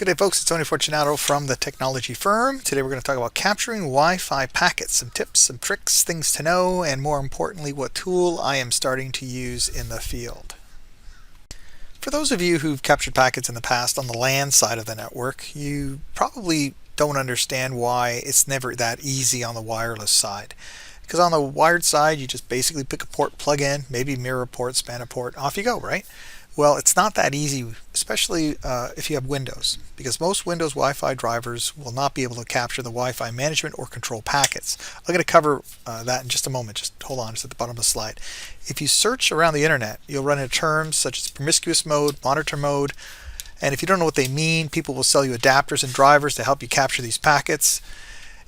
Good day, folks. It's Tony Fortunato from the technology firm. Today we're going to talk about capturing Wi-Fi packets, some tips, some tricks, things to know, and more importantly, what tool I am starting to use in the field. For those of you who've captured packets in the past on the LAN side of the network, you probably don't understand why it's never that easy on the wireless side. Because on the wired side, you just basically pick a port, plug in, maybe mirror port, span a port, off you go, right? Well, it's not that easy, especially if you have Windows, because most Windows Wi-Fi drivers will not be able to capture the Wi-Fi management or control packets. I'm going to cover that in just a moment. Just hold on, it's at the bottom of the slide. If you search around the internet, you'll run into terms such as promiscuous mode, monitor mode, and if you don't know what they mean, people will sell you adapters and drivers to help you capture these packets.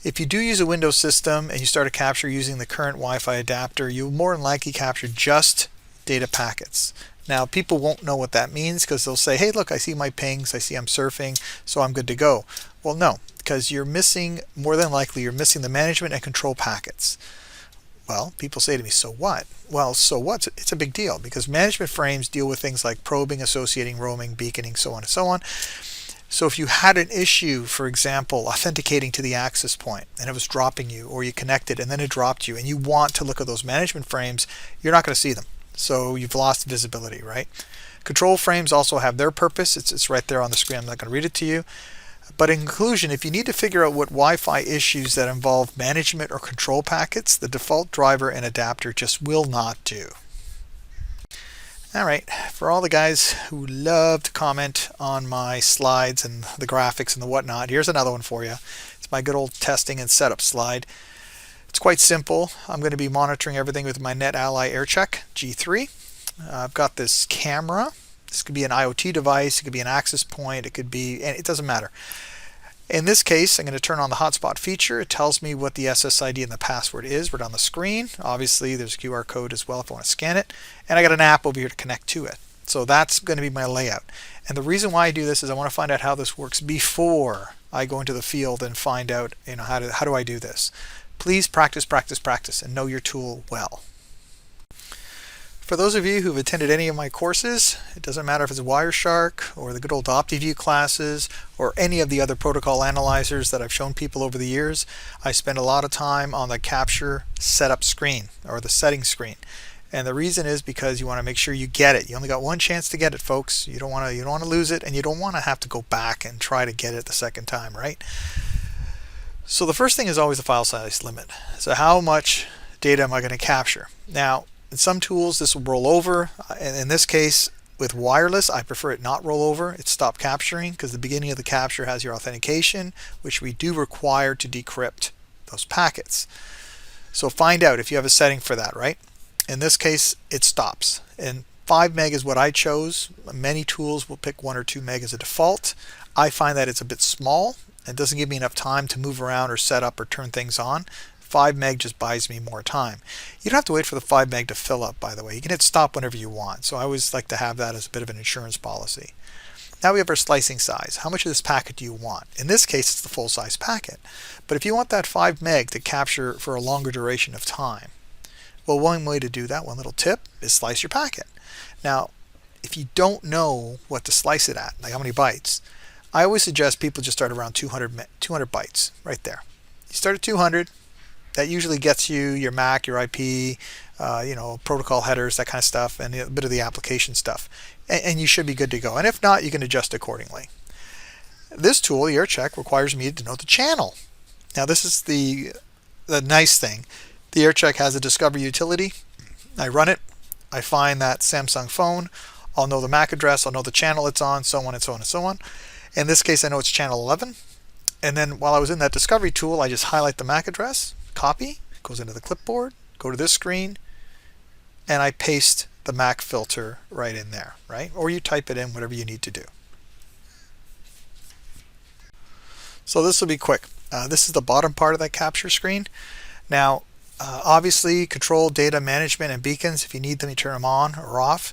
If you do use a Windows system and you start a capture using the current Wi-Fi adapter, you'll more than likely capture just data packets. Now, people won't know what that means because they'll say, hey, look, I see my pings, I see I'm surfing, so I'm good to go. Well, no, because you're missing, more than likely, you're missing the management and control packets. Well, people say to me, so what? Well, so what? It's a big deal because management frames deal with things like probing, associating, roaming, beaconing, so on and so on. So if you had an issue, for example, authenticating to the access point and it was dropping you, or you connected and then it dropped you, and you want to look at those management frames, you're not going to see them. So you've lost visibility, right? Control frames also have their purpose. It's right there on the screen. I'm not going to read it to you. But in conclusion, if you need to figure out what Wi-Fi issues that involve management or control packets, the default driver and adapter just will not do. All right, for all the guys who love to comment on my slides and the graphics and the whatnot, here's another one for you. It's my good old testing and setup slide. It's quite simple. I'm going to be monitoring everything with my NetAlly Aircheck G3. I've got this camera. This could be an IoT device. It could be an access point. It could be, and it doesn't matter. In this case, I'm going to turn on the hotspot feature. It tells me what the SSID and the password is right on the screen. Obviously, there's a QR code as well if I want to scan it. And I got an app over here to connect to it. So that's going to be my layout. And the reason why I do this is I want to find out how this works before I go into the field and find out, how do I do this. Please practice, practice, practice, and know your tool well. For those of you who've attended any of my courses, it doesn't matter if it's Wireshark or the good old OptiView classes or any of the other protocol analyzers that I've shown people over the years, I spend a lot of time on the capture setup screen or the setting screen. And the reason is because you want to make sure you get it. You only got one chance to get it, folks. You don't want to lose it, and you don't want to have to go back and try to get it the second time, right? So the first thing is always the file size limit. So how much data am I going to capture? Now, in some tools this will roll over. In this case, with wireless, I prefer it not roll over. It stop capturing because the beginning of the capture has your authentication, which we do require to decrypt those packets. So find out if you have a setting for that, right? In this case, it stops. And 5 meg is what I chose. Many tools will pick 1 or 2 meg as a default. I find that it's a bit small. It doesn't give me enough time to move around or set up or turn things on. 5 meg just buys me more time. You don't have to wait for the 5 meg to fill up, by the way. You can hit stop whenever you want. So I always like to have that as a bit of an insurance policy. Now we have our slicing size. How much of this packet do you want? In this case, it's the full size packet. But if you want that 5 meg to capture for a longer duration of time, well, one way to do that, one little tip, is slice your packet. Now, if you don't know what to slice it at, like how many bytes, I always suggest people just start around 200 bytes, right there. You start at 200, that usually gets you your MAC, your IP, protocol headers, that kind of stuff, and a bit of the application stuff. And you should be good to go. And if not, you can adjust accordingly. This tool, the Aircheck, requires me to know the channel. Now this is the nice thing. The Aircheck has a Discover utility. I run it. I find that Samsung phone. I'll know the MAC address. I'll know the channel it's on, so on and so on and so on. In this case, I know it's channel 11. And then while I was in that discovery tool, I just highlight the MAC address, copy, goes into the clipboard, go to this screen, and I paste the MAC filter right in there, right? Or you type it in, whatever you need to do. So this will be quick. This is the bottom part of that capture screen. Now, obviously, control data management and beacons. If you need them, you turn them on or off.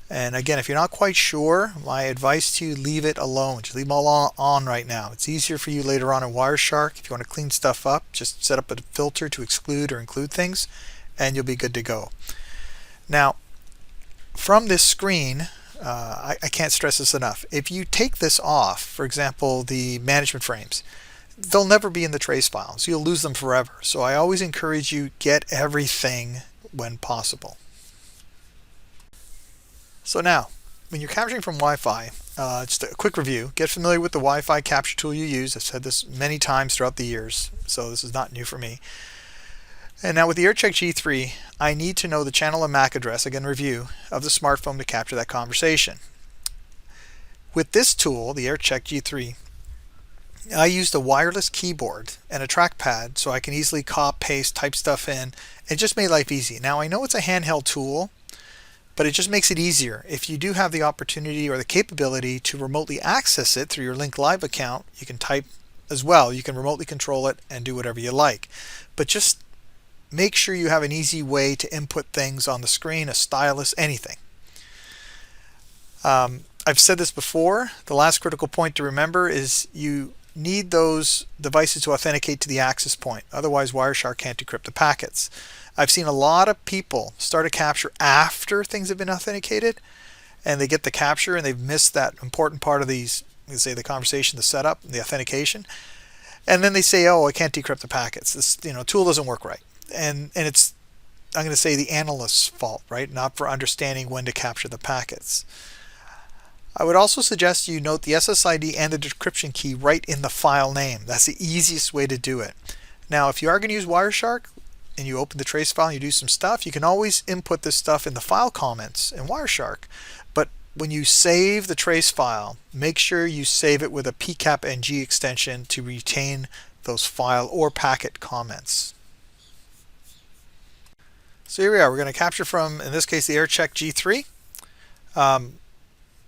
And again, if you're not quite sure, my advice to you, leave it alone. Just leave them all on right now. It's easier for you later on in Wireshark. If you want to clean stuff up, just set up a filter to exclude or include things, and you'll be good to go. Now, from this screen, I can't stress this enough. If you take this off, for example, the management frames, they'll never be in the trace files. You'll lose them forever. So I always encourage you, get everything when possible. So now, when you're capturing from Wi-Fi, just a quick review. Get familiar with the Wi-Fi capture tool you use. I've said this many times throughout the years, so this is not new for me. And now with the Aircheck G3, I need to know the channel and MAC address, again review, of the smartphone to capture that conversation. With this tool, the Aircheck G3, I used a wireless keyboard and a trackpad so I can easily copy, paste, type stuff in. It just made life easy. Now I know it's a handheld tool, but it just makes it easier. If you do have the opportunity or the capability to remotely access it through your Link Live account, you can type as well. You can remotely control it and do whatever you like. But just make sure you have an easy way to input things on the screen, a stylus, anything. I've said this before. The last critical point to remember is you need those devices to authenticate to the access point. Otherwise, Wireshark can't decrypt the packets. I've seen a lot of people start a capture after things have been authenticated, and they get the capture and they've missed that important part of these, let's say the conversation, the setup, the authentication. And then they say, oh, I can't decrypt the packets. This tool doesn't work right. And it's, I'm going to say, the analyst's fault, right? Not for understanding when to capture the packets. I would also suggest you note the SSID and the decryption key right in the file name. That's the easiest way to do it. Now, if you are going to use Wireshark and you open the trace file and you do some stuff, you can always input this stuff in the file comments in Wireshark. But when you save the trace file, make sure you save it with a pcap-ng extension to retain those file or packet comments. So here we are. We're going to capture from, in this case, the Aircheck G3.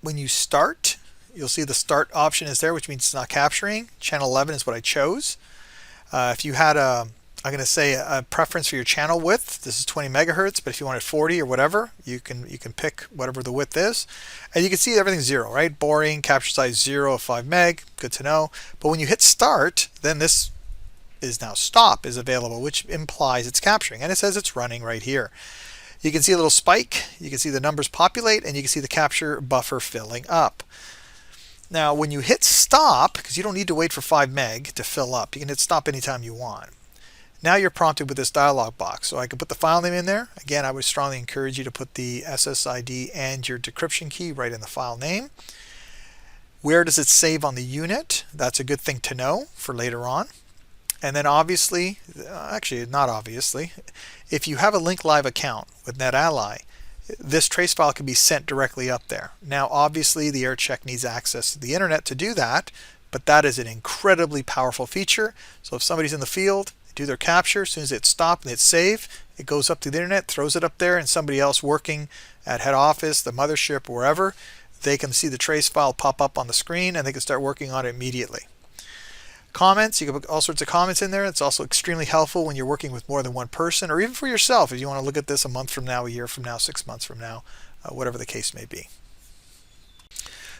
When you start, you'll see the start option is there, which means it's not capturing. Channel 11 is what I chose. If you had I'm going to say a preference for your channel width, this is 20 megahertz, but if you wanted 40 or whatever, you can pick whatever the width is. And you can see everything's 0, right? Boring, capture size 0 of 5 meg, good to know. But when you hit start, then this is now stop is available, which implies it's capturing, and it says it's running right here. You can see a little spike, you can see the numbers populate, and you can see the capture buffer filling up. Now when you hit stop, because you don't need to wait for 5 meg to fill up, you can hit stop anytime you want. Now you're prompted with this dialog box, so I can put the file name in there. Again, I would strongly encourage you to put the SSID and your decryption key right in the file name. Where does it save on the unit? That's a good thing to know for later on. And then obviously, actually not obviously, if you have a Link Live account with NetAlly, this trace file can be sent directly up there. Now obviously the Aircheck needs access to the internet to do that, but that is an incredibly powerful feature. So if somebody's in the field, they do their capture, as soon as it's stopped and it's save, it goes up to the internet, throws it up there, and somebody else working at head office, the mothership, wherever, they can see the trace file pop up on the screen and they can start working on it immediately. Comments, you can put all sorts of comments in there. It's also extremely helpful when you're working with more than one person, or even for yourself if you want to look at this a month from now, a year from now, 6 months from now, whatever the case may be.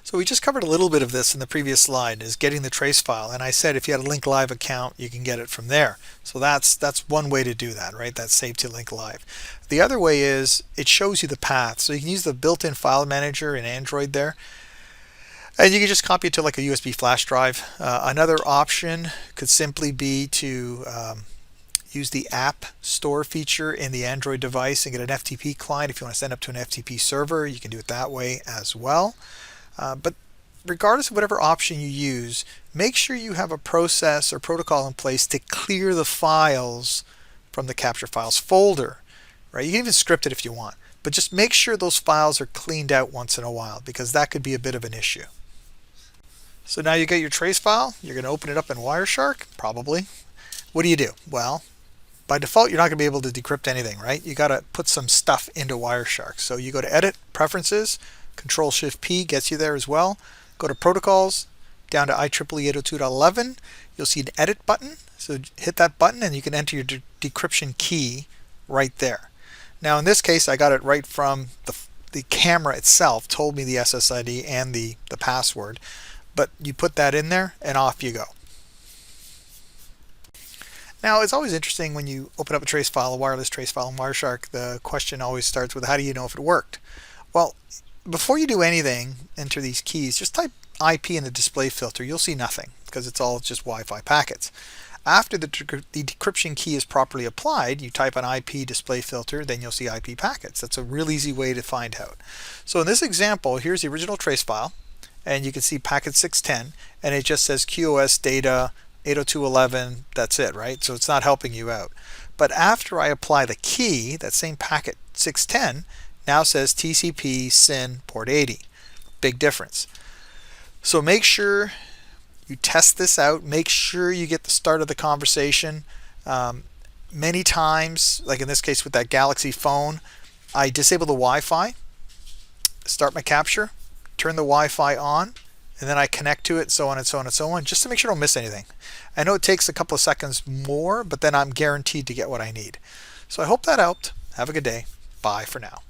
So we just covered a little bit of this in the previous slide, is getting the trace file, and I said if you had a Link Live account you can get it from there. So that's one way to do that, right? That's saved to Link Live. The other way is it shows you the path, so you can use the built-in file manager in Android there. And you can just copy it to like a USB flash drive. Another option could simply be to use the App Store feature in the Android device and get an FTP client. If you want to send up to an FTP server, you can do it that way as well. But regardless of whatever option you use, make sure you have a process or protocol in place to clear the files from the capture files folder. Right? You can even script it if you want, but just make sure those files are cleaned out once in a while, because that could be a bit of an issue. So now you get your trace file, you're going to open it up in Wireshark, probably. What do? Well, by default, you're not going to be able to decrypt anything, right? You got to put some stuff into Wireshark. So you go to Edit, Preferences, Control-Shift-P gets you there as well. Go to Protocols, down to IEEE 802.11. You'll see an Edit button. So hit that button and you can enter your decryption key right there. Now in this case, I got it right from the camera itself, told me the SSID and the password. But you put that in there and off you go. Now it's always interesting when you open up a trace file, a wireless trace file in Wireshark, the question always starts with how do you know if it worked? Well, before you do anything, enter these keys. Just type IP in the display filter. You'll see nothing because it's all just Wi-Fi packets. After the decryption key is properly applied, you type an IP display filter, then you'll see IP packets. That's a real easy way to find out. So in this example, here's the original trace file, and you can see packet 610, and it just says QoS data 802.11. That's it, right? So it's not helping you out. But after I apply the key, that same packet 610 now says TCP SYN port 80. Big difference. So make sure you test this out. Make sure you get the start of the conversation. Many times, like in this case with that Galaxy phone, I disable the Wi-Fi, start my capture, turn the Wi-Fi on, and then I connect to it, so on and so on and so on, just to make sure I don't miss anything. I know it takes a couple of seconds more, but then I'm guaranteed to get what I need. So I hope that helped. Have a good day. Bye for now.